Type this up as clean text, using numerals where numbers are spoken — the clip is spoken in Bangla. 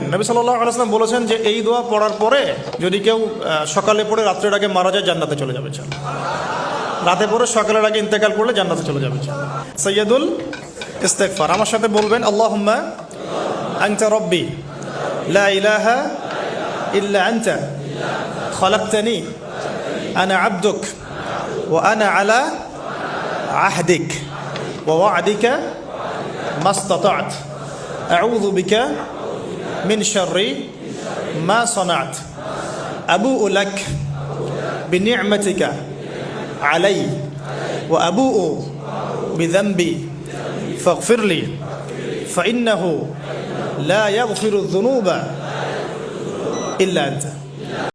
নবী সাল্লাল্লাহু আলাইহি ওয়াসাল্লাম বলেছেন যে এই দোয়া পড়ার পরে যদি কেউ সকালে পড়ে রাত্রের আগে মারা যায় জান্নাতে চলে যাবে। রাতে পড়ে সকালের আগে ইন্তেকাল করলে জান্নাতে চলে যাবে। সাইয়্যিদুল ইস্তিগফার। আমার সাথে বলবেন, আল্লাহুম্মা আনতা রাব্বি লা ইলাহা ইল্লা আনতা খালাকতানি আনা আবদুক ওয়া আনা আলা আহদিক ওয়া ওয়া'দিকা মাস্তাতা'ত আউযু বিকা মিন শাররি মা সানা'ত আবু'ু লাক বিনি'মাতিকা আলাই ওয়া আবু'ু বিযানবি ফাগফির লি ফাইন্নাহু লা ইয়াগফিরুয-যুনুবা ইল্লা আনতা।